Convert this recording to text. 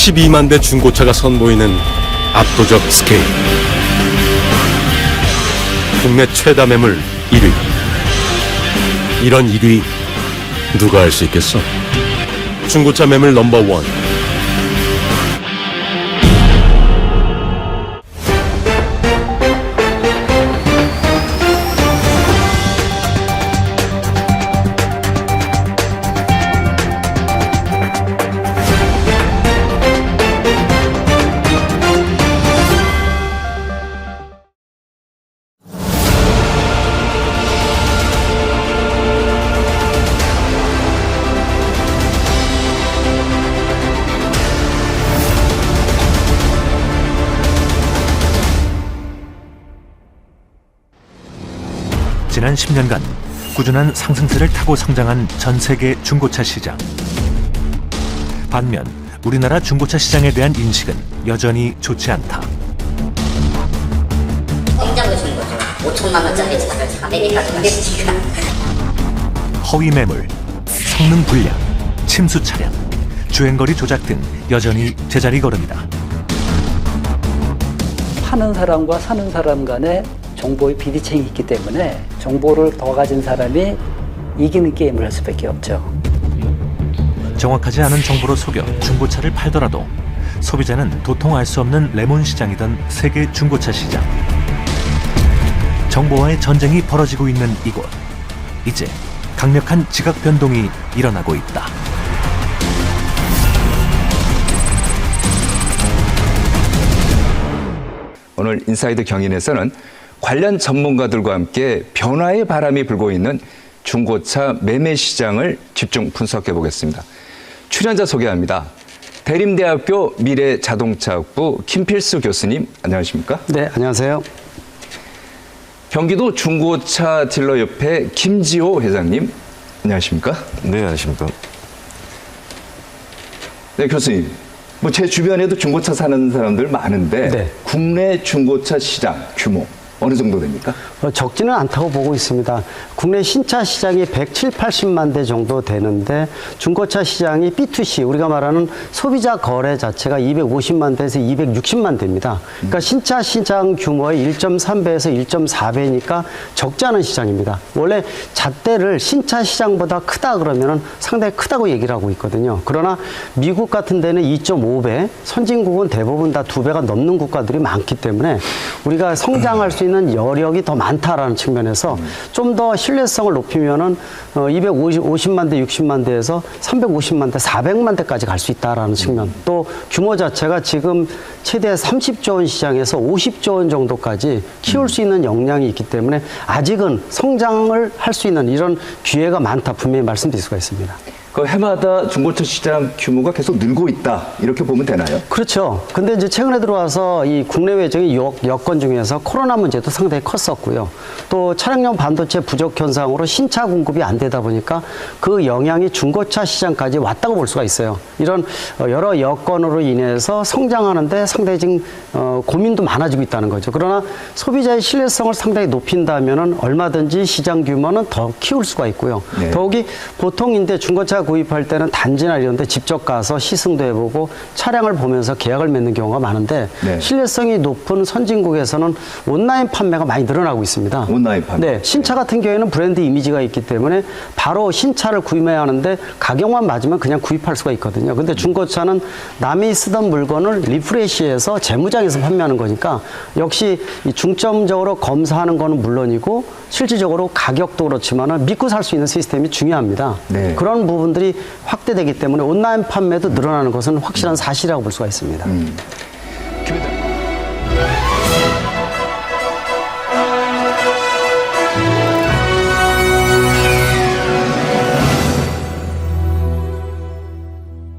12만 대 중고차가 선보이는 압도적 스케일. 국내 최다 매물 1위. 이런 1위 누가 할 수 있겠어? 중고차 매물 넘버 원. 지난 10년간 꾸준한 상승세를 타고 성장한 전 세계 중고차 시장. 반면 우리나라 중고차 시장에 대한 인식은 여전히 좋지 않다. 공장도 주는 거죠. 5천만 원짜리 차를 아메리카도 가시니까. 허위 매물, 성능 불량, 침수 차량, 주행거리 조작 등 여전히 제자리 걸음이다. 파는 사람과 사는 사람 간에 정보의 비대칭이 있기 때문에 정보를 더 가진 사람이 이기는 게임을 할 수밖에 없죠. 정확하지 않은 정보로 속여 중고차를 팔더라도 소비자는 도통 알 수 없는 레몬 시장이던 세계 중고차 시장. 정보와의 전쟁이 벌어지고 있는 이곳. 이제 강력한 지각 변동이 일어나고 있다. 오늘 인사이드 경인에서는 관련 전문가들과 함께 변화의 바람이 불고 있는 중고차 매매 시장을 집중 분석해 보겠습니다. 출연자 소개합니다. 대림대학교 미래자동차학부 김필수 교수님, 안녕하십니까? 네, 안녕하세요. 경기도 중고차 딜러협회 김지호 회장님, 안녕하십니까? 네, 안녕하십니까? 네, 교수님. 뭐 제 주변에도 중고차 사는 사람들 많은데 네. 국내 중고차 시장 규모 어느 정도 됩니까? 적지는 않다고 보고 있습니다. 국내 신차 시장이 170~80만 대 정도 되는데 중고차 시장이 B2C, 우리가 말하는 소비자 거래 자체가 250만 대에서 260만 대입니다. 그러니까 신차 시장 규모의 1.3배에서 1.4배니까 적지 않은 시장입니다. 원래 잣대를 신차 시장보다 크다 그러면은 상당히 크다고 얘기를 하고 있거든요. 그러나 미국 같은 데는 2.5배, 선진국은 대부분 다 2배가 넘는 국가들이 많기 때문에 우리가 성장할 수 있는 여력이 더 많다라는 측면에서 좀 더 신뢰성을 높이면은 250만 대, 60만 대에서 350만 대, 400만 대까지 갈 수 있다라는 측면. 또 규모 자체가 지금 최대 30조 원 시장에서 50조 원 정도까지 키울 수 있는 역량이 있기 때문에 아직은 성장을 할 수 있는 이런 기회가 많다, 분명히 말씀드릴 수가 있습니다. 그 해마다 중고차 시장 규모가 계속 늘고 있다 이렇게 보면 되나요? 그렇죠. 근데 이제 최근에 들어와서 이 국내외적인 여건 중에서 코로나 문제도 상당히 컸었고요. 또 차량용 반도체 부족 현상으로 신차 공급이 안 되다 보니까 그 영향이 중고차 시장까지 왔다고 볼 수가 있어요. 이런 여러 여건으로 인해서 성장하는데 상당히 지금 고민도 많아지고 있다는 거죠. 그러나 소비자의 신뢰성을 상당히 높인다면은 얼마든지 시장 규모는 더 키울 수가 있고요. 네. 더욱이 보통인데 중고차 구입할 때는 단지나 이런 데 직접 가서 시승도 해보고 차량을 보면서 계약을 맺는 경우가 많은데 네. 신뢰성이 높은 선진국에서는 온라인 판매가 많이 늘어나고 있습니다. 온라인 판매. 네, 신차 같은 경우에는 브랜드 이미지가 있기 때문에 바로 신차를 구입해야 하는데 가격만 맞으면 그냥 구입할 수가 있거든요. 근데 중고차는 남이 쓰던 물건을 리프레시해서 재무장에서 판매하는 거니까 역시 이 중점적으로 검사하는 거는 물론이고 실질적으로 가격도 그렇지만 믿고 살 수 있는 시스템이 중요합니다. 네. 그런 부분들이 확대되기 때문에 온라인 판매도 늘어나는 것은 확실한 사실이라고 볼 수가 있습니다.